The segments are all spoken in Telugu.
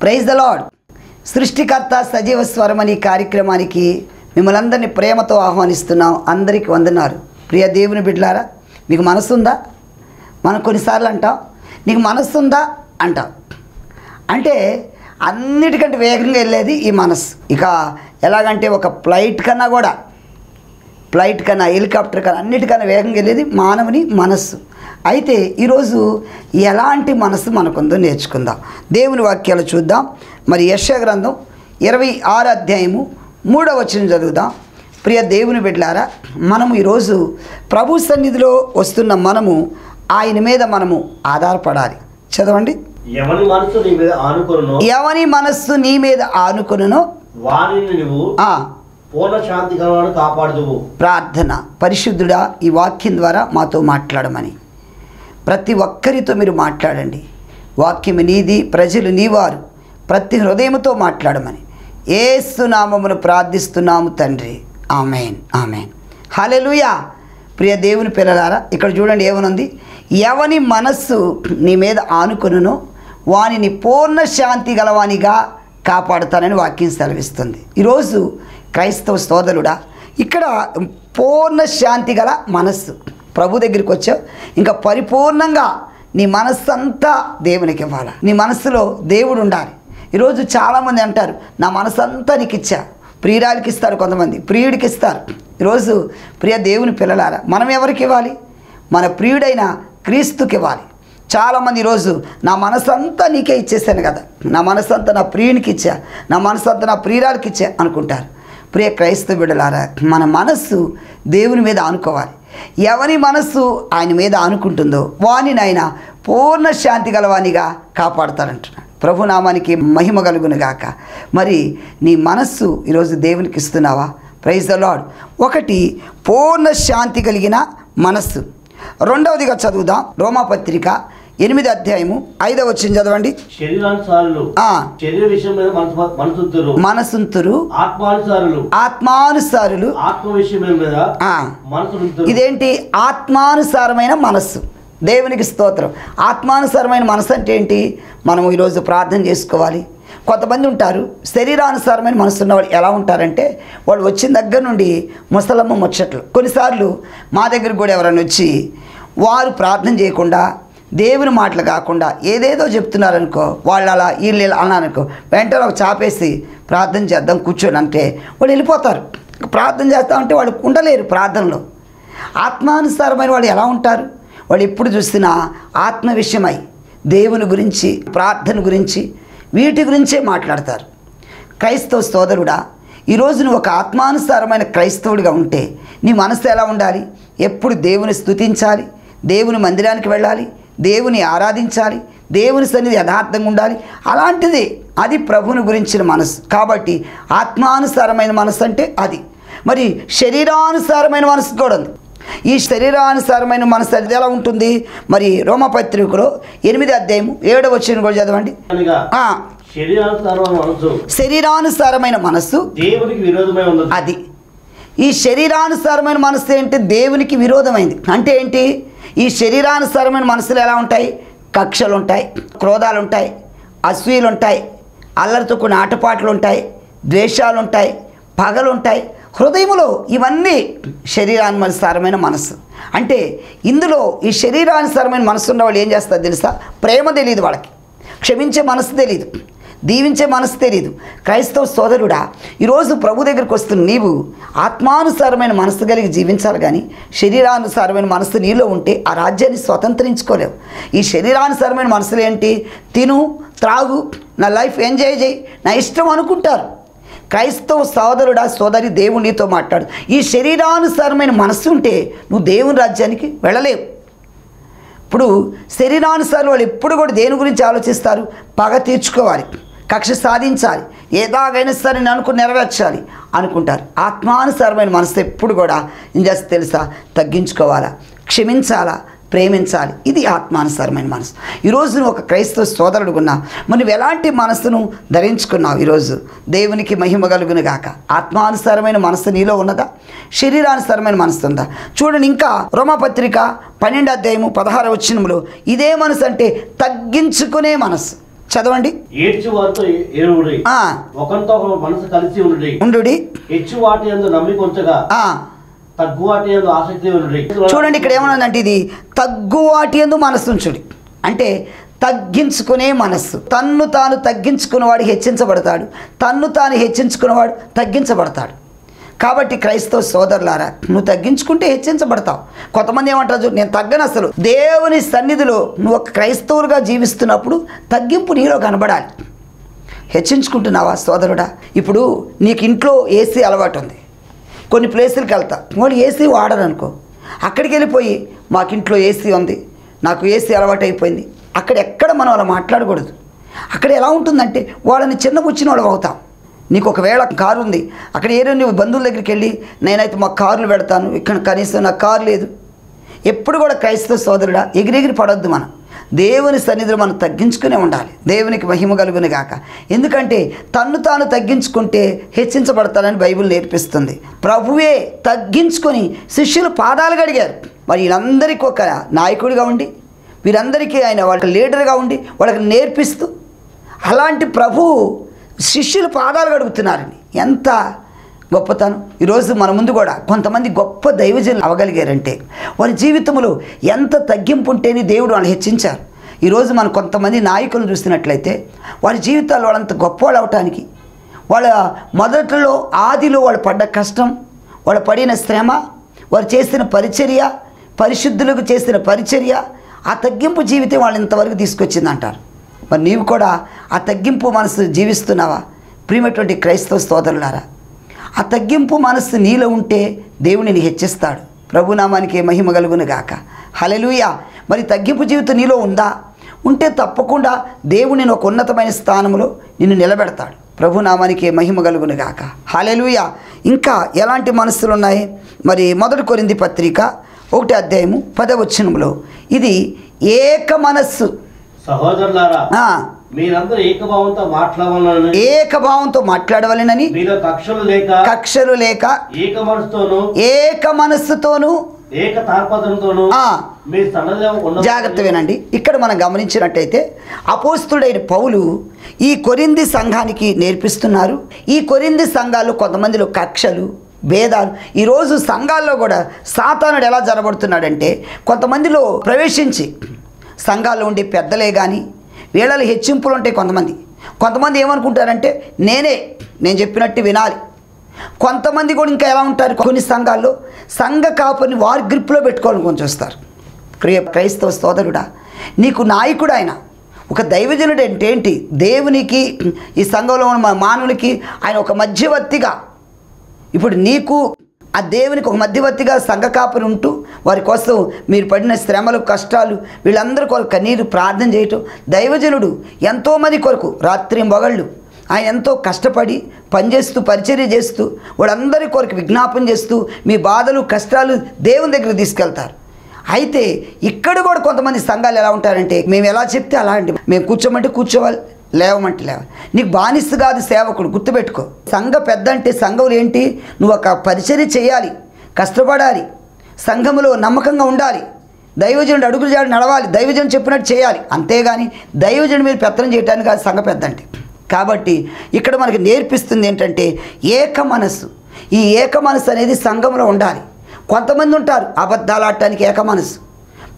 Praise the lord. సృష్టికర్త సజీవ స్వరం అనే కార్యక్రమానికి మిమ్మల్ని అందరినీ ప్రేమతో ఆహ్వానిస్తున్నాం. అందరికీ వందనాలు. ప్రియ దేవుని బిడ్డలారా, మీకు మనసు ఉందా? మనం కొన్నిసార్లు అంటాం, నీకు మనసు ఉందా అంటాం. అంటే అన్నిటికంటే వేగంగా వెళ్ళేది ఈ మనసు. ఇక ఎలాగంటే ఒక ఫ్లైట్ కన్నా హెలికాప్టర్ కన్నా అన్నిటికన్నా వేగంగా వెళ్ళేది మానవుని మనస్సు. అయితే ఈరోజు ఎలాంటి మనసు మనకుందో నేర్చుకుందాం. దేవుని వాక్యాలు చూద్దాం. మరి యెషయా గ్రంథం 26 అధ్యాయము 3వ వచనం చదువుదాం. ప్రియ దేవుని బిడ్డలారా, మనము ఈరోజు ప్రభు సన్నిధిలో వస్తున్న మనము ఆయన మీద మనము ఆధారపడాలి. చదవండి. ఎవని మనస్సు నీ మీద ఆనుకొనునో వానిని నువ్వు పూర్ణ శాంతి కలవాడు కాపాడుదువు. ప్రార్థన. పరిశుద్ధుడా, ఈ వాక్యం ద్వారా మాతో మాట్లాడమని ప్రతి ఒక్కరితో మీరు మాట్లాడండి. వాక్యం నీది, ప్రజలు నీవారు. ప్రతి హృదయంతో మాట్లాడమని యేసు నామమును ప్రార్థిస్తున్నాము తండ్రి. ఆమేన్, ఆమేన్. హల్లెలూయా. ప్రియ దేవుని పిల్లలారా, ఇక్కడ చూడండి ఏమనుంది. ఎవని మనస్సు నీ మీద ఆనుకొనునో వానిని పూర్ణ శాంతి గలవానిగా కాపాడుతానని వాక్యం సెలవిస్తుంది. ఈరోజు క్రైస్తవ సోదరుడా, ఇక్కడ పూర్ణ శాంతి గల మనస్సు ప్రభు దగ్గరికి వచ్చావు. ఇంకా పరిపూర్ణంగా నీ మనస్సు అంతా దేవునికి ఇవ్వాలి. నీ మనస్సులో దేవుడు ఉండాలి. ఈరోజు చాలామంది అంటారు, నా మనసు అంతా నీకు ఇచ్చా. ప్రియురాలికి ఇస్తారు, కొంతమంది ప్రియుడికి ఇస్తారు. ఈరోజు ప్రియ దేవుని పిల్లలారా, మనం ఎవరికి ఇవ్వాలి? మన ప్రియుడైన క్రీస్తుకి ఇవ్వాలి. చాలామంది ఈరోజు నా మనసు అంతా నీకే ఇచ్చేసాను కదా, నా మనసు అంతా నా ప్రియునికి ఇచ్చా, నా మనసు అంతా నా ప్రియురాలకి ఇచ్చా అనుకుంటారు. ప్రియ క్రైస్తవ బిడ్డలారా, మన మనస్సు దేవుని మీద ఆనుకోవాలి. ఎవరి మనస్సు ఆయన మీద ఆనుకుంటుందో వానిని ఆయన పూర్ణ శాంతి గలవానిగా కాపాడుతారంటున్నాడు. ప్రభునామానికి మహిమ కలుగును గాక. మరి నీ మనస్సు ఈరోజు దేవునికి ఇస్తున్నావా? Praise the lord. ఒకటి, పూర్ణ శాంతి కలిగిన మనస్సు. రెండవదిగా చదువుదాం. రోమాపత్రిక 8వ అధ్యాయము 5వ వచనం చదవండి. మనసుంతురు ఆత్మానుసారులు. ఇదేంటి? ఆత్మానుసారమైన మనస్సు. దేవునికి స్తోత్రం. ఆత్మానుసారమైన మనసు అంటే ఏంటి? మనం ఈరోజు ప్రార్థన చేసుకోవాలి. కొంతమంది ఉంటారు శరీరానుసారమైన మనసు ఉన్నవాళ్ళు. ఎలా ఉంటారంటే, వాళ్ళు వచ్చిన దగ్గర నుండి ముసలమ్మ ముచ్చట్లు. కొన్నిసార్లు మా దగ్గర కూడా ఎవరైనా వచ్చి వారు ప్రార్థన చేయకుండా, దేవుని మాటలు కాకుండా ఏదేదో చెప్తున్నారనుకో, వాళ్ళు అలా వీళ్ళు ఇలా అన్నారనుకో, వెంటనే ఒక చాపేసి ప్రార్థన చేద్దాం కూర్చొని అంటే వాళ్ళు వెళ్ళిపోతారు. ప్రార్థన చేస్తామంటే వాళ్ళు ఉండలేరు ప్రార్థనలో. ఆత్మానుసారమైన వాళ్ళు ఎలా ఉంటారు? వాళ్ళు ఎప్పుడు చూసినా ఆత్మ విషయమై దేవుని గురించి, ప్రార్థన గురించి, వీటి గురించే మాట్లాడతారు. క్రైస్తవ సోదరుడా, ఈరోజు నువ్వు ఒక ఆత్మానుసారమైన క్రైస్తవుడిగా ఉంటే నీ మనసు ఎలా ఉండాలి? ఎప్పుడు దేవుని స్తుతించాలి, దేవుని మందిరానికి వెళ్ళాలి, దేవుని ఆరాధించాలి, దేవుని సన్నిధి యథార్థంగా ఉండాలి. అలాంటిది అది ప్రభువుని గురించిన మనసు. కాబట్టి ఆత్మానుసారమైన మనసు అంటే అది. మరి శరీరానుసారమైన మనసు కూడా ఉంది. ఈ శరీరానుసారమైన మనసు అది ఎలా ఉంటుంది? మరి రోమపత్రికలో 8వ అధ్యాయము 7వ వచనం కూడా చదవండి. శరీరానుసారమైన మనస్సు దేవునికి విరోధమై ఉన్నది. అది ఈ శరీరానుసారమైన మనస్సు ఏంటి? దేవునికి విరోధమైంది. అంటే ఏంటి? ఈ శరీరానుసారమైన మనసులు ఎలా ఉంటాయి? కక్షలు ఉంటాయి, క్రోధాలు ఉంటాయి, అసూయలు ఉంటాయి, అల్లరితో కొన్ని ఆటపాటలు ఉంటాయి, ద్వేషాలు ఉంటాయి, పగలు ఉంటాయి, హృదయములో ఇవన్నీ శరీరానుసారమైన మనసు. అంటే ఇందులో ఈ శరీరానుసారమైన మనసు ఉన్న వాళ్ళు ఏం చేస్తారు తెలుసా? ప్రేమ తెలియదు వాళ్ళకి, క్షమించే మనసు తెలియదు, దీవించే మనసు తెలియదు. క్రైస్తవ సోదరుడా, ఈరోజు ప్రభు దగ్గరికి వస్తున్న నీవు ఆత్మానుసారమైన మనసు కలిగి జీవించాలి. కానీ శరీరానుసారమైన మనసు నీలో ఉంటే ఆ రాజ్యాన్ని స్వతంత్రించుకోలేవు. ఈ శరీరానుసారమైన మనసులు ఏంటి? తిను, త్రాగు, నా లైఫ్ ఎంజాయ్ చేయి, నా ఇష్టం అనుకుంటారు. క్రైస్తవ సోదరుడా, సోదరి, దేవుడు నీతో మాట్లాడు. ఈ శరీరానుసారమైన మనస్సు ఉంటే నువ్వు దేవుని రాజ్యానికి వెళ్ళలేవు. ఇప్పుడు శరీరానుసారం వాళ్ళు ఎప్పుడు కూడా దేని గురించి ఆలోచిస్తారు? పగ తీర్చుకోవాలి, కక్ష సాధించాలి, ఏదాగైనా సరే నేను అనుకుని నెరవేర్చాలి అనుకుంటారు. ఆత్మానుసారమైన మనసు ఎప్పుడు కూడా ఏం చేస్తే తెలుసా? తగ్గించుకోవాలా, క్షమించాలా, ప్రేమించాలి. ఇది ఆత్మానుసారమైన మనసు. ఈరోజు నువ్వు ఒక క్రైస్తవ సోదరుడు ఉన్నావు. మరి నువ్వు ఎలాంటి మనసును ధరించుకున్నావు? ఈరోజు దేవునికి మహిమ కలుగును గాక. ఆత్మానుసారమైన మనసు నీలో ఉన్నదా? శరీరానుసారమైన మనసు ఉందా? చూడండి, ఇంకా రోమాపత్రిక 12వ అధ్యాయము 16వ వచనములో ఇదే మనసు అంటే తగ్గించుకునే మనసు. చదవండి. ఏడ్చి వారితో ఏడుడి, ఒకరితో ఒక మనసు కలిసి ఉండుడి, హెచ్చు వాటి యందు నమ్మిక ఉంచగా తగ్గు వాటి యందు ఆసక్తి ఉండుడి. చూడండి ఇక్కడ ఏమన్నదంటే ఇది తగ్గు వాటి యందు మనసు ఉంచుడి అంటే తగ్గించుకునే మనస్సు. తన్ను తాను తగ్గించుకున్నవాడు హెచ్చించబడతాడు, తన్ను తాను హెచ్చించుకున్నవాడు తగ్గించబడతాడు. కాబట్టి క్రైస్తవ సోదరులారా, నువ్వు తగ్గించుకుంటే హెచ్చించబడతావు. కొంతమంది ఏమంటారు, నేను తగ్గను. అసలు దేవుని సన్నిధిలో నువ్వు ఒక క్రైస్తవులుగా జీవిస్తున్నప్పుడు తగ్గింపు నీలో కనబడాలి. హెచ్చించుకుంటున్నావా సోదరుడా? ఇప్పుడు నీకు ఇంట్లో ఏసీ అలవాటు ఉంది, కొన్ని ప్లేసులకు వెళ్తా, వాళ్ళు ఏసీ వాడరు అనుకో, అక్కడికి వెళ్ళిపోయి మాకు ఇంట్లో ఏసీ ఉంది, నాకు ఏసీ అలవాటు అయిపోయింది, అక్కడ ఎక్కడ మనం అలా మాట్లాడకూడదు. అక్కడ ఎలా ఉంటుందంటే వాళ్ళని చిన్నపుచ్చిన వాళ్ళం అవుతాం. నీకు ఒకవేళ కారు ఉంది, అక్కడ ఏదో నువ్వు బంధువుల దగ్గరికి వెళ్ళి నేనైతే మా కార్లు పెడతాను, ఇక్కడ కనీసం నాకు కారు లేదు. ఎప్పుడు కూడా క్రైస్తవ సోదరుడా ఎగిరెగిరి పడొద్దు. మనం దేవుని సన్నిధిలో మనం తగ్గించుకునే ఉండాలి. దేవునికి మహిమ కలుగును గాక. ఎందుకంటే తన్ను తాను తగ్గించుకుంటే హెచ్చించబడతానని బైబిల్ నేర్పిస్తుంది. ప్రభువే తగ్గించుకొని శిష్యులు పాదాలు కడిగారు. మరి వీళ్ళందరికీ ఒక నాయకుడిగా ఉండి, వీరందరికీ ఆయన వాళ్ళకి లీడర్గా ఉండి వాళ్ళకి నేర్పిస్తూ, అలాంటి ప్రభువు శిష్యుల పాదాలు కడుగుతున్నారని ఎంత గొప్పతనం. ఈరోజు మన ముందు కూడా కొంతమంది గొప్ప దైవజనులు అవ్వగలిగారంటే వారి జీవితంలో ఎంత తగ్గింపు ఉంటేనే దేవుడు వాళ్ళని హెచ్చించారు. ఈరోజు మనం కొంతమంది నాయకులను చూసినట్లయితే వారి జీవితాల్లో వాళ్ళంత గొప్పవాళ్ళు అవటానికి వాళ్ళ మొదట్లో ఆదిలో వాళ్ళు పడ్డ కష్టం, వాళ్ళు పడిన శ్రమ, వారు చేసిన పరిచర్య, పరిశుద్ధులకు చేసిన పరిచర్య, ఆ తగ్గింపు జీవితం వాళ్ళు ఇంతవరకు తీసుకొచ్చిందంటారు. మరి నీవు కూడా ఆ తగ్గింపు మనసు జీవిస్తున్నావా? ప్రియమైనటువంటి క్రైస్తవ సోదరులారా, ఆ తగ్గింపు మనస్సు నీలో ఉంటే దేవునిని హెచ్చిస్తాడు. ప్రభునామానికి మహిమ కలుగును గాక. హల్లెలూయా. మరి తగ్గింపు జీవితం నీలో ఉందా? ఉంటే తప్పకుండా దేవుని ఒక ఉన్నతమైన స్థానంలో నిన్ను నిలబెడతాడు. ప్రభునామానికి మహిమ కలుగును గాక. హల్లెలూయా. ఇంకా ఎలాంటి మనస్సులు ఉన్నాయి? మరి 1 కొరింథీ పత్రిక 1వ అధ్యాయము 10వ వచనంలో ఇది ఏక మనస్సు. సహోదరులారా, మీరందరూ ఏకభావంతో మాట్లాడవలెనని కక్షలు లేక ఏక మనస్సుతోను జాగ్రత్త వినండి. ఇక్కడ మనం గమనించినట్టయితే అపోస్తుడైన పౌలు ఈ కొరింథీ సంఘానికి నేర్పిస్తున్నారు. ఈ కొరింథీ సంఘాల్లో కొంతమందిలో కక్షలు, భేదాలు. ఈరోజు సంఘాల్లో కూడా సాతానుడు ఎలా జరబడుతున్నాడంటే కొంతమందిలో ప్రవేశించి సంఘాల్లో ఉండే పెద్దలే కానీ వీళ్ళలో హెచ్చింపులు ఉంటాయి. కొంతమంది ఏమనుకుంటారంటే నేను చెప్పినట్టు వినాలి. కొంతమంది కూడా ఇంకా ఎలా ఉంటారు, కొన్ని సంఘాల్లో సంఘ కాపుని వారి గ్రిప్లో పెట్టుకోవాలని కొంచెం వస్తారు. క్రైస్తవ సోదరుడా, నీకు నాయకుడు ఆయన, ఒక దైవజనుడు అంటే ఏంటి? దేవునికి ఈ సంఘంలో ఉన్న మానవులకి ఆయన ఒక మధ్యవర్తిగా, ఇప్పుడు నీకు ఆ దేవునికి ఒక మధ్యవర్తిగా సంఘ కాపుని ఉంటూ వారి కోసం మీరు పడిన శ్రమలు, కష్టాలు, వీళ్ళందరి కొరకు కన్నీరు ప్రార్థన చేయటం. దైవజనుడు ఎంతోమంది కొరకు రాత్రి మొగళ్ళు ఆయన ఎంతో కష్టపడి పనిచేస్తూ పరిచర్య చేస్తూ వాళ్ళందరి కొరకు విజ్ఞాపన చేస్తూ మీ బాధలు, కష్టాలు దేవుని దగ్గరికి తీసుకెళ్తారు. అయితే ఇక్కడ కూడా కొంతమంది సంఘాలు ఎలా ఉంటారంటే మేము ఎలా చెప్తే అలా అండి, మేము కూర్చోమంటే కూర్చోవాలి, లేవమంటే లేవాలి. నీకు బానిస కాదు సేవకుడు, గుర్తుపెట్టుకో. సంఘ పెద్ద అంటే సంఘంలో ఏంటి? నువ్వు ఒక పరిచర్య చేయాలి, కష్టపడాలి, సంఘములో నమ్మకంగా ఉండాలి, దైవజనుడు అడుగులు జాడి నడవాలి, దైవజనుడు చెప్పినట్టు చేయాలి. అంతేగాని దైవజనుడు మీరు పెత్తనం చేయడానికి కాదు సంఘ పెద్ద అంటే. కాబట్టి ఇక్కడ మనకి నేర్పిస్తుంది ఏంటంటే ఏక మనస్సు. ఈ ఏక మనస్సు అనేది సంఘంలో ఉండాలి. కొంతమంది ఉంటారు అబద్ధాలు ఆడటానికి ఏక మనస్సు.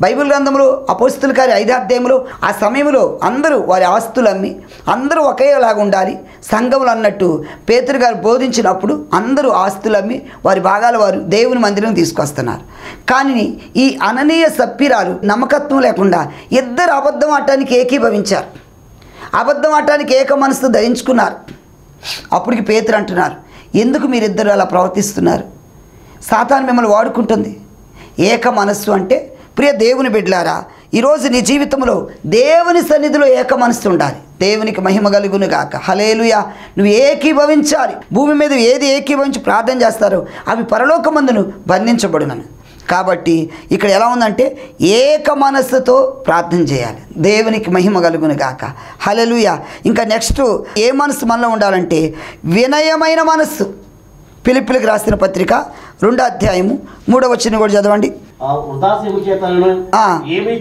బైబిల్ గ్రంథంలో అపోస్తలుల కార్యం 5వ అధ్యాయంలో ఆ సమయంలో అందరూ వారి ఆస్తులు అమ్మి అందరూ ఒకేలాగా ఉండాలి సంఘంలో అన్నట్టు పేతురు గారు బోధించినప్పుడు అందరూ ఆస్తులు అమ్మి వారి భాగాల వారు దేవుని మందిరం తీసుకొస్తున్నారు. కానీ ఈ అననీయ సప్పీరాలు నమ్మకత్వం లేకుండా ఇద్దరు అబద్ధం ఆడటానికి ఏకీభవించారు. అబద్ధం ఆడటానికి ఏక మనసు ధరించుకున్నారు. అప్పటికి పేతురు అంటున్నారు, ఎందుకు మీరిద్దరు అలా ప్రవర్తిస్తున్నారు? సాతాను మిమ్మల్ని వాడుకుంటుంది. ఏక మనస్సు అంటే ప్రియ దేవుని బిడ్డలారా, ఈరోజు నీ జీవితంలో దేవుని సన్నిధిలో ఏక మనస్సు ఉండాలి. దేవునికి మహిమ కలుగును గాక. హల్లెలూయా. నువ్వు ఏకీభవించాలి. భూమి మీద ఏది ఏకీభవించి ప్రార్థన చేస్తారో అవి పరలోకమందును బంధించబడునని. కాబట్టి ఇక్కడ ఎలా ఉందంటే ఏక మనస్సుతో ప్రార్థన చేయాలి. దేవునికి మహిమ కలుగును గాక. హల్లెలూయా. ఇంకా నెక్స్ట్ ఏ మనస్సు మనలో ఉండాలంటే వినయమైన మనస్సు. ఫిలిప్పీయులకు రాసిన పత్రిక 2వ అధ్యాయము 3వ వచనం కూడా చదవండి. ఉదాసీనము చేతను ఏమి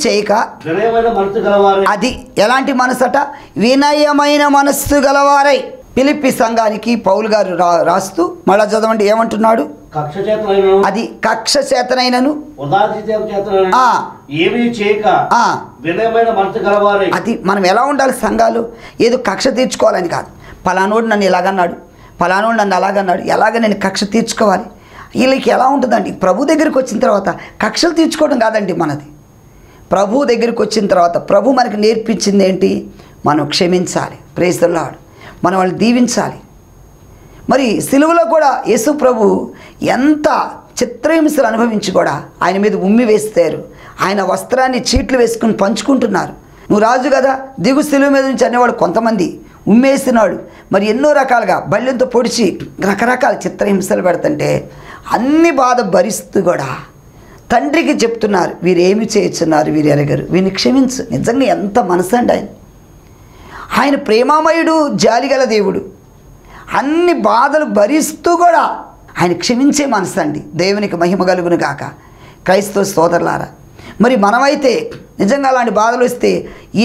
చేయక వినయమైన మనస్సు గలవారై. అది ఎలాంటి మనసట? వినయమైన మనస్సు గలవారై. ఫిలిప్పి సంఘానికి పౌలు గారు రాస్తూ మళ్ళా చదవండి, ఏమంటున్నాడు? అది కక్ష చేతనైనను ఏమీ చేయక వినయమైన మనస్సు గలవారై. అది మనం ఎలా ఉండాలి సంఘాలు? ఏదో కక్ష తీర్చుకోవాలని కాదు. పలానోడు నన్ను ఇలాగన్నాడు, పలానోడు నన్ను అలాగన్నాడు, ఎలాగ నేను కక్ష తీర్చుకోవాలి. వీళ్ళకి ఎలా ఉంటుందండి? ప్రభు దగ్గరికి వచ్చిన తర్వాత కక్షలు తీర్చుకోవడం కాదండి మనది. ప్రభు దగ్గరికి వచ్చిన తర్వాత ప్రభు మనకి నేర్పించింది ఏంటి? మనం క్షమించాలి. Praise the Lord. మనం వాళ్ళని దీవించాలి. మరి సిలువలో కూడా యేసు ప్రభు ఎంత చిత్రహింసలు అనుభవించి కూడా ఆయన మీద ఉమ్మి వేస్తారు. ఆయన వస్త్రాన్ని చీట్లు వేసుకుని పంచుకుంటున్నారు. నువ్వు రాజు కదా దిగు సిలువ మీద నుంచి అనేవాడు కొంతమంది, ఉమ్మేసినాడు. మరి ఎన్నో రకాలుగా బళ్ళెంతో పొడిచి రకరకాల చిత్రహింసలు పెడుతుంటే అన్ని బాధ భరిస్తూ కూడా తండ్రికి చెప్తున్నారు, వీరేమి చేస్తున్నారు, వీరు ఎరగరు, వీరిని క్షమించు. నిజంగా ఎంత మనసు అండి ఆయన. ఆయన ప్రేమామయుడు, జాలిగల దేవుడు. అన్ని బాధలు భరిస్తూ కూడా ఆయన క్షమించే మనసు అండి. దేవునికి మహిమ కలుగును గాక. క్రైస్తవ సోదరులారా, మరి మనమైతే నిజంగా అలాంటి బాధలు వస్తే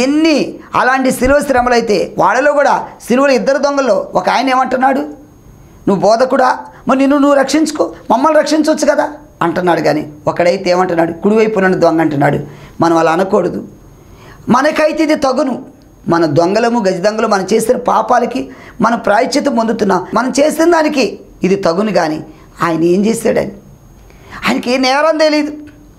ఎన్ని అలాంటి శిలువ శ్రమలు అయితే, వాళ్ళలో కూడా శిలువలో ఇద్దరు దొంగల్లో ఒక ఆయన ఏమంటున్నాడు? నువ్వు బోధకుడా, మరి నువ్వు రక్షించుకో, మమ్మల్ని రక్షించవచ్చు కదా అంటున్నాడు. కానీ ఒకడైతే ఏమంటున్నాడు? కుడివైపు నన్ను దొంగ అంటున్నాడు. మనం అలా అనకూడదు. మనకైతే ఇది తగును. మన దొంగలము గజదొంగలు మనం చేసిన పాపాలకి మనం ప్రాయశ్చిత్తం పొందుతున్నాం. మనం చేసిన దానికి ఇది తగును. కానీ ఆయన ఏం చేశాడని, ఆయనకి ఏ నేరం తెలియదు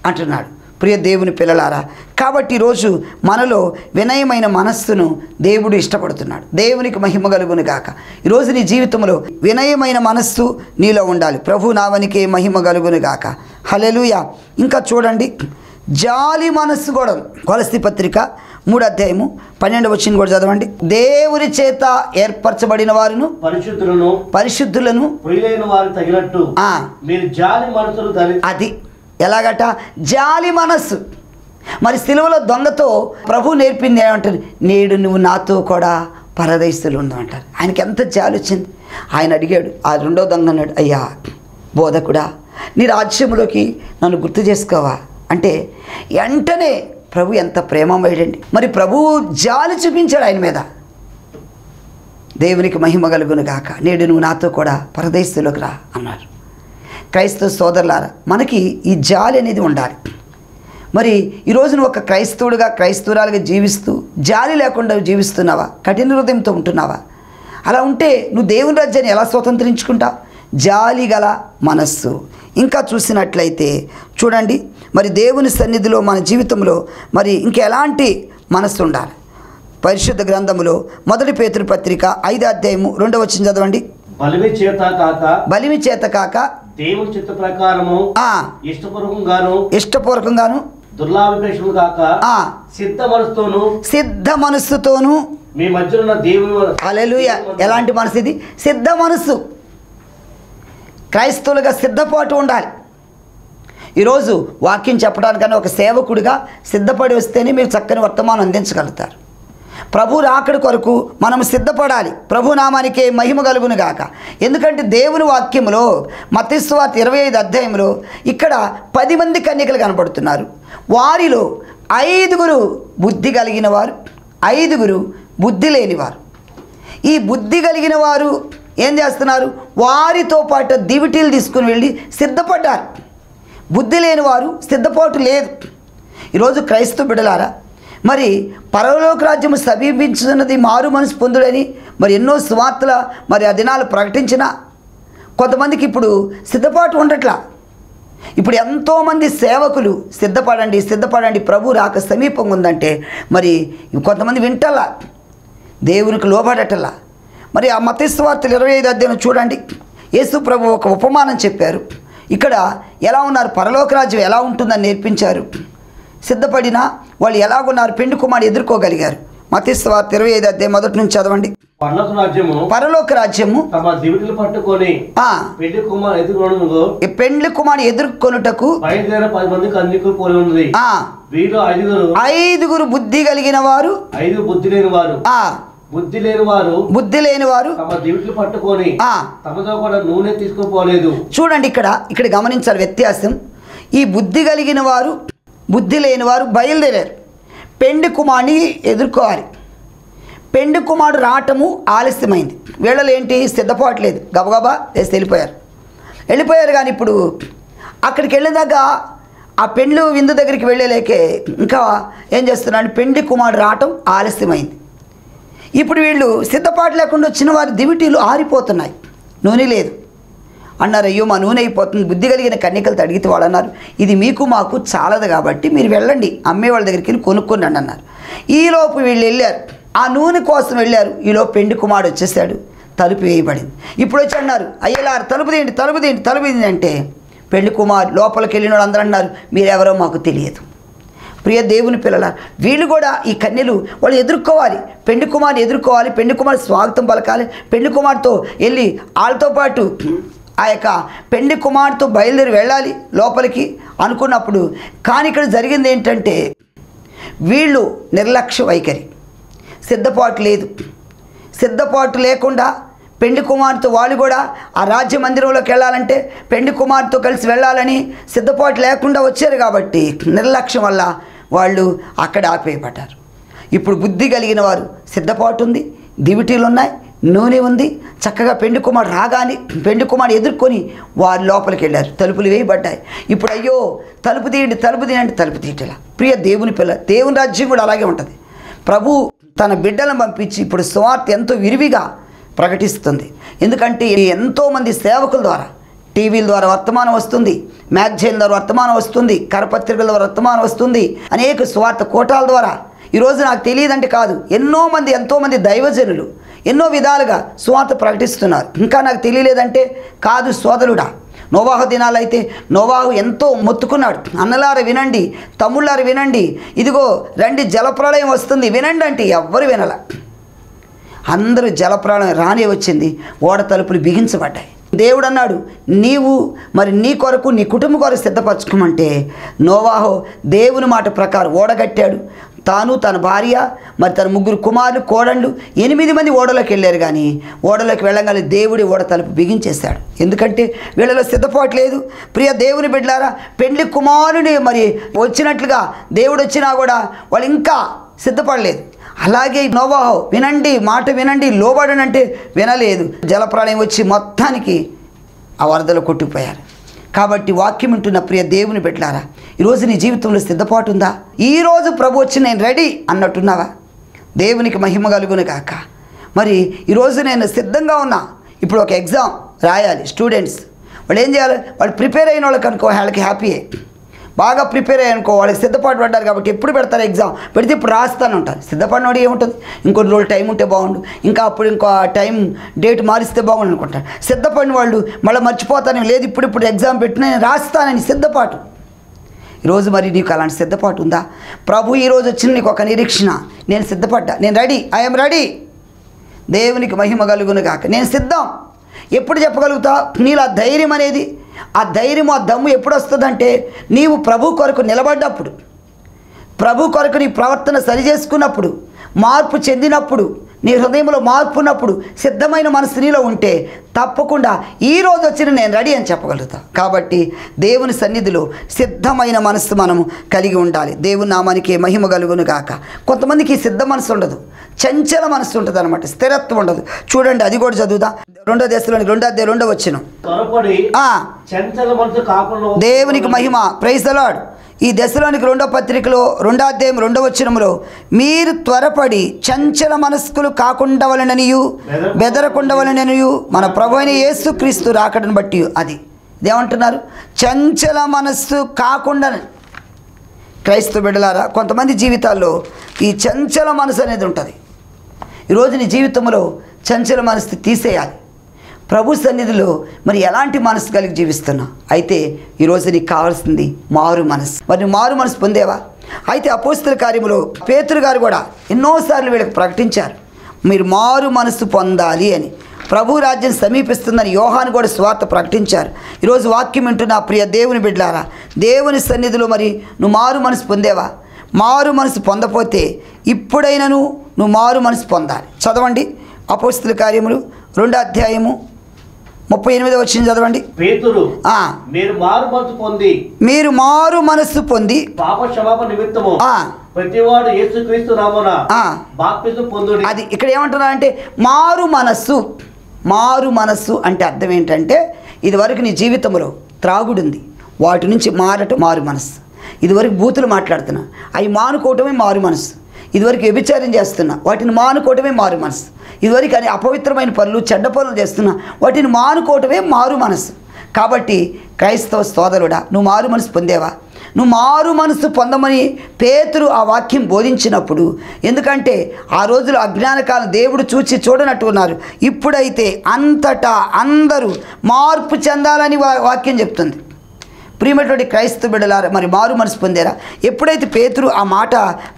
అంటున్నాడు. ప్రియ దేవుని పిల్లలారా, కాబట్టి ఈరోజు మనలో వినయమైన మనస్సును దేవుడు ఇష్టపడుతున్నాడు. దేవునికి మహిమ కలుగును గాక. ఈరోజు నీ జీవితంలో వినయమైన మనస్సు నీలో ఉండాలి. ప్రభు నామనికే మహిమ కలుగును గాక. హల్లెలూయా. ఇంకా చూడండి, జాలి మనస్సు కూడా. కొలస్సీ పత్రిక 3వ అధ్యాయము 12వ వచనం కూడా చదవండి. దేవుని చేత ఏర్పరచబడిన వారును పరిశుద్ధులను ప్రియులైన వారు తగినట్టు మీరు జాలి మనసును ధరించండి. అది ఎలాగట? జాలి మనస్సు. మరి సిలువలో దొంగతో ప్రభు నేర్పింది ఏమంటారు? నేడు నువ్వు నాతో కూడా పరదేశులు ఉండమంటారు. ఆయనకి ఎంత జాలి వచ్చింది. ఆయన అడిగాడు, ఆ రెండో దొంగ అన్నాడు, అయ్యా బోధకుడా, నీ రాజ్యంలోకి నన్ను గుర్తు చేసుకోవా అంటే వెంటనే ప్రభు ఎంత ప్రేమమయుడండి. మరి ప్రభు జాలి చూపించాడు ఆయన మీద. దేవునికి మహిమ కలుగును గాక. నేడు నువ్వు నాతో కూడా పరదేశంలోకి రా అన్నారు. క్రైస్తవ సోదరులారా, మనకి ఈ జాలి అనేది ఉండాలి. మరి ఈరోజు నువ్వు ఒక క్రైస్తవుడిగా క్రైస్తవురాలుగా జీవిస్తూ జాలి లేకుండా జీవిస్తున్నావా? కఠిన హృదయంతో ఉంటున్నావా? అలా ఉంటే నువ్వు దేవుని రాజ్యాన్ని ఎలా స్వతంత్రించుకుంటావు? జాలి గల మనస్సు. ఇంకా చూసినట్లయితే చూడండి, మరి దేవుని సన్నిధిలో మన జీవితంలో మరి ఇంకెలాంటి మనస్సు ఉండాలి? పరిశుద్ధ గ్రంథములో 1 పేతురు పత్రిక 5వ అధ్యాయము 2వ వచనం చదవండి. బలిమి చేత కాక దేవుని చిత్త ప్రకారము ఇష్టపూర్వకంగాను దుర్లాభిపేక్షము కాక సిద్ధ మనస్సుతోను మీ మధ్యలో ఉన్న దేవుని. హల్లెలూయా. ఎలాంటి మనసు ఇది? సిద్ధ మనస్సు. క్రైస్తవులుగా సిద్ధపాటు ఉండాలి. ఈరోజు వాక్యం చెప్పడానికన్నా ఒక సేవకుడిగా సిద్ధపడి వస్తేనే మీరు చక్కని వర్తమానం అందించగలుగుతారు. ప్రభు రాకడ కొరకు మనం సిద్ధపడాలి. ప్రభు నామానికే మహిమ కలుగును గాక. ఎందుకంటే దేవుని వాక్యంలో మత్తయి సువార్త 25వ అధ్యాయంలో ఇక్కడ 10 మంది కన్యకలు కనబడుతున్నారు. వారిలో 5 బుద్ధి కలిగిన వారు, 5 బుద్ధి లేనివారు. ఈ బుద్ధి కలిగిన వారు ఏం చేస్తున్నారు? వారితో పాటు దివిటీలు తీసుకుని వెళ్ళి సిద్ధపడ్డారు. బుద్ధి లేని వారు సిద్ధపాటు లేదు. ఈరోజు క్రైస్తవ బిడ్డలారా, మరి పరలోక రాజ్యము సమీపించుతున్నది, మారు మనసు పొందుడని మరి ఎన్నో సువార్తల మరి ఆ దినాలు ప్రకటించిన కొంతమందికి ఇప్పుడు సిద్ధపాటు ఉండట్లా. ఇప్పుడు ఎంతోమంది సేవకులు సిద్ధపడండి సిద్ధపడండి, ప్రభు రాక సమీపంగా ఉందంటే మరి కొంతమంది వింటలా, దేవునికి లోబడటలా. మరి ఆ మత్తయి సువార్త 25వ అధ్యాయం చూడండి. యేసు ప్రభు ఒక ఉపమానం చెప్పారు. ఇక్కడ ఎలా ఉన్నారు, పరలోక రాజ్యం ఎలా ఉంటుందని నేర్పించారు. సిద్ధపడిన వాళ్ళు ఎలాగున్నారు, పెండ్లి కుమారుడు ఎదుర్కోగలిగారు. మత్తయి సువార్త 25వ అధ్యాయం 1 నుంచి చదవండి. పరలోక రాజ్యము పట్టుకొని పెండ్లి కుమారుడు ఎదుర్కొనుటకు 5 బుద్ధి కలిగిన వారు, 5 బుద్ధి లేని వారు పట్టుకొని తమతో కూడా నూనె తీసుకుపోలేదు. చూడండి, ఇక్కడ గమనించాలి వ్యత్యాసం. ఈ బుద్ధి కలిగిన వారు బుద్ధి లేని వారు బయలుదేరారు. పెండి కుమారుని ఎదుర్కోవాలి. పెండి కుమారుడు రావటము ఆలస్యమైంది. వీళ్ళలో ఏంటి, సిద్ధపాటు లేదు, గబగబా వేసి వెళ్ళిపోయారు. కానీ ఇప్పుడు అక్కడికి వెళ్ళేదాకా ఆ పెండ్లు విందు దగ్గరికి వెళ్ళలేకే ఇంకా ఏం చేస్తున్నాడు, పెండి కుమారుడు రావటం ఆలస్యమైంది. ఇప్పుడు వీళ్ళు సిద్ధపాటు లేకుండా వచ్చిన వారి దివిటీలు ఆరిపోతున్నాయి, నూనె లేదు అన్నారు. అయ్యో మా నూనె అయిపోతుంది. బుద్ధి కలిగిన కన్యకలతో అడిగితే వాళ్ళు అన్నారు, ఇది మీకు మాకు చాలదు కాబట్టి మీరు వెళ్ళండి, అమ్మే వాళ్ళ దగ్గరికి వెళ్ళి కొనుక్కోండి అన్నారు. ఈలోపు వీళ్ళు వెళ్ళారు, ఆ నూనె కోసం వెళ్ళారు. ఈలోపు పెండి కుమారుడు వచ్చేసాడు, తలుపు వేయబడింది. ఇప్పుడు వచ్చి అన్నారు, అయ్యలారు తలుపు తీయండి అంటే పెండి కుమారు లోపలికి వెళ్ళిన వాళ్ళు అందరూ అన్నారు, మీరెవరో మాకు తెలియదు. ప్రియ దేవుని పిల్లల, వీళ్ళు కూడా ఈ కన్యలు వాళ్ళు ఎదుర్కోవాలి, పెండి కుమారుని ఎదుర్కోవాలి, పెండి కుమారు స్వాగతం పలకాలి, పెండి కుమారుతో వెళ్ళి వాళ్ళతో పాటు ఆ యొక్క పెండి కుమారుతో బయలుదేరి వెళ్ళాలి లోపలికి అనుకున్నప్పుడు. కానీ ఇక్కడ జరిగింది ఏంటంటే వీళ్ళు నిర్లక్ష్య వైఖరి, సిద్ధపాటు లేదు. సిద్ధపాటు లేకుండా పెండి కుమారుతో వాళ్ళు కూడా ఆ రాజ్య మందిరంలోకి వెళ్ళాలంటే పెండి కుమారుతో కలిసి వెళ్ళాలని సిద్ధపాటు లేకుండా వచ్చారు కాబట్టి నిర్లక్ష్యం వల్ల వాళ్ళు అక్కడ ఆపేయబడ్డారు. ఇప్పుడు బుద్ధి కలిగిన వారు సిద్ధపాటు ఉంది, దివిటీలు ఉన్నాయి, నూనె ఉంది, చక్కగా పెండి కుమారుడు రాగానే పెండి కుమారుడు ఎదుర్కొని వారు లోపలికి వెళ్ళారు. తలుపులు వేయబడ్డాయి. ఇప్పుడు అయ్యో తలుపు తీయండి తలుపు తీయటలా. ప్రియ దేవుని పిల్ల, దేవుని రాజ్యం కూడా అలాగే ఉంటుంది. ప్రభు తన బిడ్డలను పంపించి ఇప్పుడు సువార్త ఎంతో విరివిగా ప్రకటిస్తుంది. ఎందుకంటే ఎంతోమంది సేవకుల ద్వారా టీవీల ద్వారా వర్తమానం వస్తుంది, మ్యాగజైన్ల ద్వారా వర్తమానం వస్తుంది, కరపత్రికల ద్వారా వర్తమానం వస్తుంది, అనేక స్వార్థ కోటాల ద్వారా. ఈరోజు నాకు తెలియదంటే కాదు, ఎంతోమంది దైవజనులు ఎన్నో విధాలుగా సువార్త ప్రకటిస్తున్నారు. ఇంకా నాకు తెలియలేదంటే కాదు సోదరుడా. నోవాహు దినాలైతే నోవాహు ఎంతో మొత్తుకున్నాడు, అన్నలారు వినండి, తమ్ముళ్ళారు వినండి, ఇదిగో రండి జలప్రళయం వస్తుంది వినండి అంటే ఎవ్వరు వినల. అందరూ జలప్రళయం రానే వచ్చింది, ఓడ తలుపులు బిగించబడ్డాయి. దేవుడు అన్నాడు, నీవు మరి నీ కొరకు నీ కుటుంబం కొరకు సిద్ధపరచుకోమంటే నోవాహు దేవుని మాట ప్రకారం ఓడగట్టాడు. తాను తన భార్య మరి తన 3 కుమారులు కోడళ్ళు 8 మంది ఓడలోకి వెళ్ళారు. కానీ ఓడలోకి వెళ్ళగానే దేవుడి ఓడ తలుపు బిగించేశాడు. ఎందుకంటే వీళ్ళలో సిద్ధపాటు లేదు. ప్రియ దేవుని బిడ్డలారా, పెండ్లి కుమారుని మరి వచ్చినట్లుగా దేవుడు వచ్చినా కూడా వాళ్ళు ఇంకా సిద్ధపడలేదు. అలాగే నోవాహు వినండి, మాట వినండి, లోబడనంటే వినలేదు. జలప్రళయం వచ్చి మొత్తానికి ఆ వరదలు కొట్టుకుపోయారు. కాబట్టి వాక్యం వింటున్న ప్రియ దేవుని బిడ్డలారా, ఈరోజు నీ జీవితంలో సిద్ధపాటు ఉందా? ఈరోజు ప్రభు వచ్చి నేను రెడీ అన్నట్టున్నావా? దేవునికి మహిమ కలుగును కాక. మరి ఈరోజు నేను సిద్ధంగా ఉన్నా. ఇప్పుడు ఒక ఎగ్జామ్ రాయాలి స్టూడెంట్స్, వాళ్ళు ఏం చేయాలి? వాళ్ళు ప్రిపేర్ అయిన వాళ్ళకి అనుకో వాళ్ళకి హ్యాపీయే, బాగా ప్రిపేర్ అయ్యానుకో వాళ్ళకి సిద్ధపాటు పడ్డారు కాబట్టి ఎప్పుడు పెడతారు ఎగ్జామ్ పెడితే ఇప్పుడు రాస్తాను ఉంటారు. సిద్ధపడినోడు ఏముంటుంది, ఇంకొన్ని రోజులు టైం ఉంటే బాగుండు, ఇంకా అప్పుడు ఇంకో టైం డేట్ మారిస్తే బాగుండు అనుకుంటారు. సిద్ధపడిన వాళ్ళు మళ్ళీ మర్చిపోతాను, లేదు ఇప్పుడు ఎగ్జామ్ పెట్టిన నేను రాస్తానని సిద్ధపాటు. ఈరోజు మరి నీకు అలాంటి సిద్ధపాటు ఉందా? ప్రభు ఈరోజు వచ్చిన నీకు ఒక నిరీక్షణ, నేను సిద్ధపడ్డా, నేను రెడీ, ఐఎమ్ రెడీ. దేవునికి మహిమ కలుగును కాక. నేను సిద్ధం. ఎప్పుడు చెప్పగలుగుతా? నీలో ఆ ధైర్యం అనేది, ఆ ధైర్యం ఆ దమ్ము ఎప్పుడు వస్తుందంటే నీవు ప్రభు కొరకు నిలబడ్డప్పుడు, ప్రభు కొరకు నీ ప్రవర్తన సరి చేసుకున్నప్పుడు, మార్పు చెందినప్పుడు, నీ హృదయంలో మార్పు ఉన్నప్పుడు, సిద్ధమైన మనసు నీలో ఉంటే తప్పకుండా ఈరోజు వచ్చిన నేను రెడీ అని చెప్పగలుగుతా. కాబట్టి దేవుని సన్నిధిలో సిద్ధమైన మనసు మనము కలిగి ఉండాలి. దేవుని నామానికి మహిమ కలుగును గాక. కొంతమందికి సిద్ధ మనసు ఉండదు, చంచల మనసు ఉంటుంది అనమాట, స్థిరత్వం ఉండదు. చూడండి, అది కూడా చదువుదా. 2 దశలోనికి 2 వచనం. దేవునికి మహిమ. Praise the lord. ఈ దశలోనికి 2వ పత్రికలో 2వ అధ్యాయం 2వ వచనములో, మీరు త్వరపడి చంచల మనస్కులు కాకుండవలననియు బెదరకుండవలననియు మన ప్రభు అయిన యేసుక్రీస్తు రాకడను బట్టి. అది ఇదేమంటున్నారు? చంచల మనస్సు కాకుండా. క్రైస్తవ బిడ్డలారా, కొంతమంది జీవితాల్లో ఈ చంచల మనసు అనేది ఉంటుంది. ఈరోజు నీ జీవితంలో చంచల మనసు తీసేయాలి. ప్రభు సన్నిధిలో మరి ఎలాంటి మనసు కలిగి జీవిస్తున్నా? అయితే ఈరోజు నీకు కావాల్సింది మారు మనసు. మరి మారు మనసు పొందేవా? అయితే అపోస్తల కార్యములో పేతురు గారు కూడా ఎన్నోసార్లు వీళ్ళకి ప్రకటించారు, మీరు మారు మనసు పొందాలి అని. ప్రభు రాజ్యం సమీపిస్తుందని యోహాను కూడా స్వార్థ ప్రకటించారు. ఈరోజు వాక్యం వింటున్న ప్రియ దేవుని బిడ్డలారా, దేవుని సన్నిధిలో మరి నువ్వు మారు మనసు పొందేవా? మారు మనసు పొందపోతే ఇప్పుడైనను నువ్వు మారు మనసు పొందాలి. చదవండి అపోస్తల కార్యములు 2వ అధ్యాయము 38వ వచనం చదవండి. పేతురు మీరు మారు మనస్సు పొంది పాప క్షమాపణ నిమిత్తము ప్రతివాడు యేసుక్రీస్తు నామమున బాప్తిసం పొందుడి. అది ఇక్కడ ఏమంటున్నారంటే మారు మనస్సు అంటే అర్థం ఏంటంటే, ఇదివరకు నీ జీవితంలో త్రాగుడుంది, వాటి నుంచి మారు మనస్సు. ఇదివరకు బూతులు మాట్లాడుతున్నా, అవి మానుకోవటమే మారు మనస్సు. ఇదివరకు వ్యభిచారం చేస్తున్నా, వాటిని మానుకోవటమే మారు మనస్సు. ఇదివరకు అని అపవిత్రమైన పనులు, చెడ్డ పనులు చేస్తున్నా, వాటిని మానుకోవటమే మారు మనస్సు. కాబట్టి క్రైస్తవ సోదరుడా, నువ్వు మారు మనసు పొందేవా? నువ్వు మారు మనసు పొందమని పేతురు ఆ వాక్యం బోధించినప్పుడు, ఎందుకంటే ఆ రోజులు అజ్ఞానకాలం దేవుడు చూడనట్టు ఉన్నారు. ఇప్పుడైతే అంతటా అందరూ మార్పు చెందాలని వాక్యం చెప్తుంది. ప్రియమైనటువంటి క్రైస్తవ బిడ్డలారా, మరి మారు మనసు పొందారా? ఎప్పుడైతే పేతురు ఆ మాట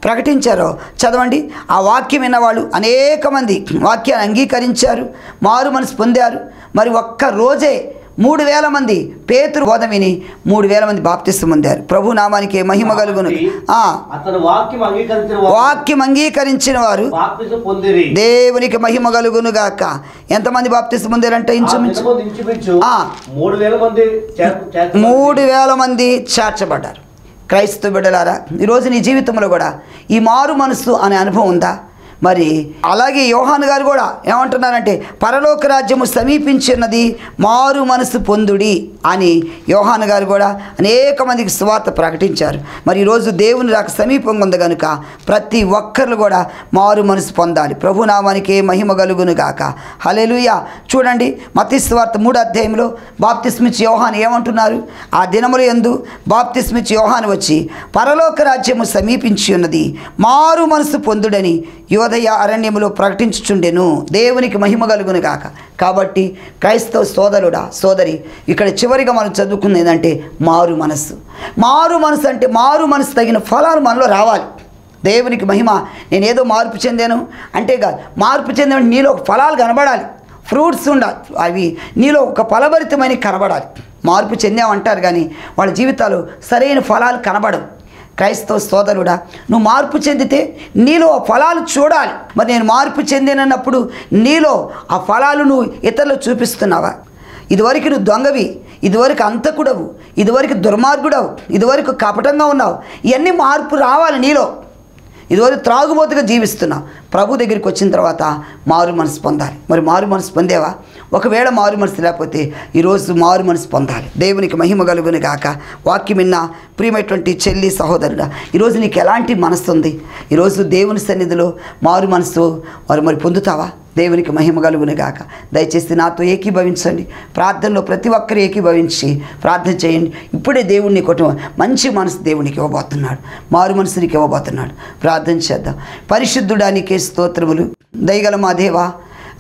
ప్రకటించారో చదవండి. ఆ వాక్యం విన్నవాళ్ళు అనేక మంది వాక్యాన్ని అంగీకరించారు, మారు మనసు పొందారు. మరి ఒక్క రోజే 3000 మంది పేతురు బోధ విని 3000 మంది బాప్తిసం పొందారు. ప్రభు నామానికి మహిమ కలుగును. వాక్యం అంగీకరించిన వారు దేవునికి మహిమ కలుగును గాక. ఎంతమంది బాప్తిసం పొందారంటే ఇంచుమించు 3000 మంది చేర్చబడ్డారు. క్రైస్తవ బిడ్డలారా, ఈరోజు నీ జీవితంలో కూడా ఈ మారు మనస్సు అనే అనుభవం ఉందా? మరి అలాగే యోహాను గారు కూడా ఏమంటున్నారంటే, పరలోక రాజ్యము సమీపించినది, మారు మనసు పొందుడి అని యోహాను గారు కూడా అనేక మందికి సువార్త ప్రకటించారు. మరి ఈరోజు దేవుని రాక సమీపంగా ఉంది కనుక ప్రతి ఒక్కరు కూడా మారు మనసు పొందాలి. ప్రభు నామానికి మహిమ కలుగును గాక. హల్లెలూయా. చూడండి, మత్తయి సువార్త 3వ అధ్యాయంలో బాప్తిస్మిచ్చి యోహాను ఏమంటున్నారు? ఆ దినముల యందు బాప్తిస్మిచ్చి యోహాను వచ్చి, పరలోక రాజ్యము సమీపించి ఉన్నది, మారు మనసు పొందుడని యోదయ అరణ్యములో ప్రకటించుచుండెను. దేవునికి మహిమ కలుగును గాక. కాబట్టి క్రైస్తవ సోదరుడా, సోదరి, ఇక్కడ చివరిగా మనం చదువుకున్నది ఏంటంటే మారు మనస్సు. మారు మనసు అంటే మారు మనసు తగిన ఫలాలు మనలో రావాలి. దేవునికి మహిమ. నేనేదో మార్పు చెందాను అంటే కాదు, మార్పు చెందాను నీలో ఒక ఫలాలు కనబడాలి, ఫ్రూట్స్ ఉండాలి, అవి నీలో ఒక ఫలభరితమైన కనబడాలి. మార్పు చెందామంటారు కానీ వాళ్ళ జీవితాలు సరైన ఫలాలు కనబడవు. క్రైస్తవ సోదరుడా, నువ్వు మార్పు చెందితే నీలో ఆ ఫలాలు చూడాలి. మరి నేను మార్పు చెందినప్పుడు నీలో ఆ ఫలాలు నువ్వు ఇతరులు చూపిస్తున్నావా? ఇదివరకు నువ్వు దొంగవి, ఇదివరకు అంతకుడవు, ఇదివరకు దుర్మార్గుడవు, ఇదివరకు కపటంగా ఉన్నావు. ఇవన్నీ మార్పు రావాలి నీలో. ఇదివరకు త్రాగుబోతుగా జీవిస్తున్నావు. ప్రభు దగ్గరికి వచ్చిన తర్వాత మారు మనసు పొందాలి. మరి మారు మనసు పొందేవా? ఒకవేళ మారు మనసు లేకపోతే ఈరోజు మారు మనసు పొందాలి. దేవునికి మహిమ కలుగును గాక. వాక్యం విన్న ప్రియమైనటువంటి చెల్లి, సహోదరుడా, ఈరోజు నీకు ఎలాంటి మనసు ఉంది? ఈరోజు దేవుని సన్నిధిలో మారు మనసు మరి పొందుతావా? దేవునికి మహిమ కలుగును గాక. దయచేసి నాతో ఏకీభవించండి. ప్రార్థనలో ప్రతి ఒక్కరు ఏకీభవించి ప్రార్థన చేయండి. ఇప్పుడే దేవుడిని కుటుంబం మంచి మనసు దేవునికి ఇవ్వబోతున్నాడు, మారు మనసునికి ఇవ్వబోతున్నాడు. ప్రార్థన చేద్దాం. పరిశుద్ధుడా, నీకే స్తోత్రములు. దయగల మా దేవా,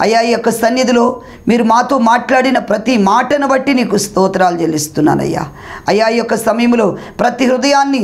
అయ్యా, ఈ యొక్క సన్నిధిలో మీరు మాతో మాట్లాడిన ప్రతి మాటను బట్టి నీకు స్తోత్రాలు చెల్లిస్తున్నానయ్యా. అయ్యా, ఈ యొక్క సమయంలో ప్రతి హృదయాన్ని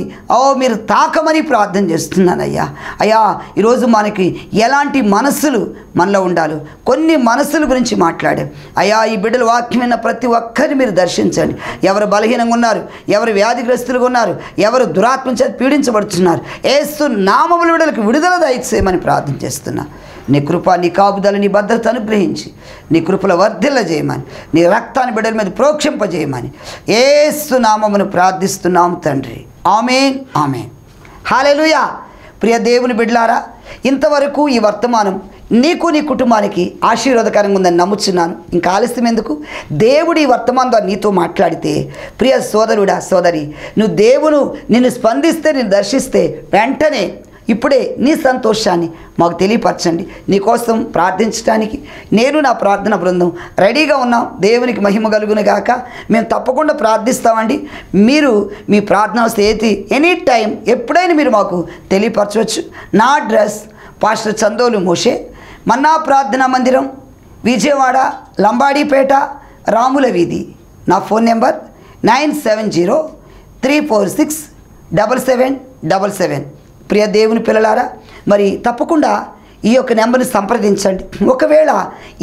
మీరు తాకమని ప్రార్థన చేస్తున్నానయ్యా. అయ్యా, ఈరోజు మనకి ఎలాంటి మనస్సులు మనలో ఉండాలో కొన్ని మనస్సుల గురించి మాట్లాడాం అయ్యా. ఈ బిడ్డల వాక్యమైన ప్రతి ఒక్కరిని మీరు దర్శించండి. ఎవరు బలహీనంగా ఉన్నారు, ఎవరు వ్యాధిగ్రస్తులుగా ఉన్నారు, ఎవరు దురాత్మ చేత పీడించబడుతున్నారు, యేసు నామముల బిడ్డలకు విడుదల దయచేయమని ప్రార్థన చేస్తున్నా. నీ కృప, నీ కాపుదల, నీ భద్రత అనుగ్రహించి నీ కృపల వర్ధిల్ల చేయమని, నీ రక్తాన్ని బిడ్డల మీద ప్రోక్షింపజేయమని యేసు నామమును ప్రార్థిస్తున్నాం తండ్రి. ఆమేన్, ఆమేన్. హల్లెలూయా. ప్రియ దేవుని బిడ్డలారా, ఇంతవరకు ఈ వర్తమానం నీకు నీ కుటుంబానికి ఆశీర్వాదకరంగా ఉందని నమ్ముచున్నాను. ఇంకా ఆలస్యం ఎందుకు? దేవుడు ఈ వర్తమానం ద్వారా నీతో మాట్లాడితే, ప్రియ సోదరుడా, సోదరి, నువ్వు దేవుడు నిన్ను స్పందిస్తే, నిన్ను దర్శిస్తే వెంటనే ఇప్పుడే నీ సంతోషాన్ని మాకు తెలియపరచండి. నీకోసం ప్రార్థించడానికి నేను, నా ప్రార్థన బృందం రెడీగా ఉన్నాం. దేవునికి మహిమ కలుగును గాక. మేము తప్పకుండా ప్రార్థిస్తామండి. మీరు మీ ప్రార్థన ఏది ఎనీ టైం ఎప్పుడైనా మీరు మాకు తెలియపరచవచ్చు. నా అడ్రస్ పాస్టర్ చందోలు మోషే, మన్నా ప్రార్థనా మందిరం, విజయవాడ, లంబాడీపేట, రాముల వీధి. నా ఫోన్ నెంబర్ 9703467777. ప్రియ దేవుని పిల్లలారా, మరి తప్పకుండా ఈ యొక్క నెంబర్ని సంప్రదించండి. ఒకవేళ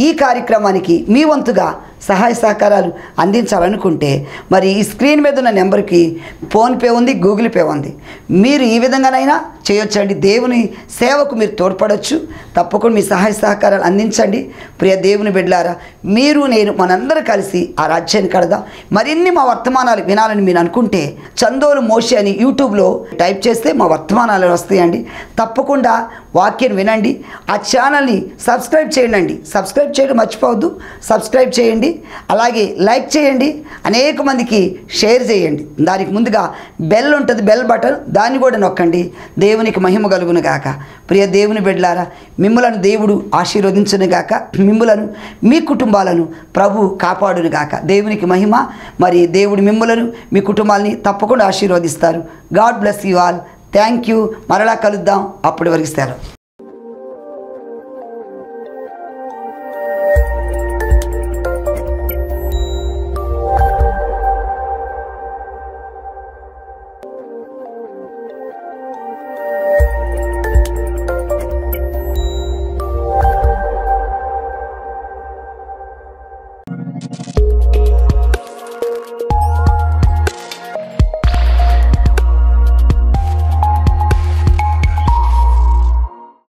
ఈ కార్యక్రమానికి మీ వంతుగా సహాయ సహకారాలు అందించాలనుకుంటే మరి ఈ స్క్రీన్ మీద ఉన్న నెంబర్కి ఫోన్పే ఉంది, గూగుల్ పే ఉంది. మీరు ఈ విధంగానైనా చేయొచ్చండి. దేవుని సేవకు మీరు తోడ్పడవచ్చు. తప్పకుండా మీ సహాయ సహకారాలు అందించండి. ప్రియ దేవుని బిడ్డలారా, మీరు నేను మనందరూ కలిసి ఆ రాజ్యాన్ని కడదాం. మరిన్ని మా వర్తమానాలు వినాలని మీరు అనుకుంటే చందోలు మోషి అని యూట్యూబ్లో టైప్ చేస్తే మా వర్తమానాలు వస్తాయండి. తప్పకుండా వాక్యం వినండి. ఆ ఛానల్ని సబ్స్క్రైబ్ చేయండి. సబ్స్క్రైబ్ చేయడం మర్చిపోవద్దు. సబ్స్క్రైబ్ చేయండి, అలాగే లైక్ చేయండి, అనేక మందికి షేర్ చేయండి. దానికి ముందుగా బెల్ ఉంటుంది, బెల్ బటన్, దాన్ని కూడా నొక్కండి. దేవునికి మహిమ కలుగును గాక. ప్రియ దేవుని బిడ్డలారా, మిమ్ములను దేవుడు ఆశీర్వదించును గాక. మిమ్ములను మీ కుటుంబాలను ప్రభు కాపాడును గాక. దేవునికి మహిమ. మరి దేవుడు మిమ్ములను మీ కుటుంబాలని తప్పకుండా ఆశీర్వదిస్తారు. God bless you all. Thank you. మరలా కలుద్దాం. అప్పటి వరకు సెలవు.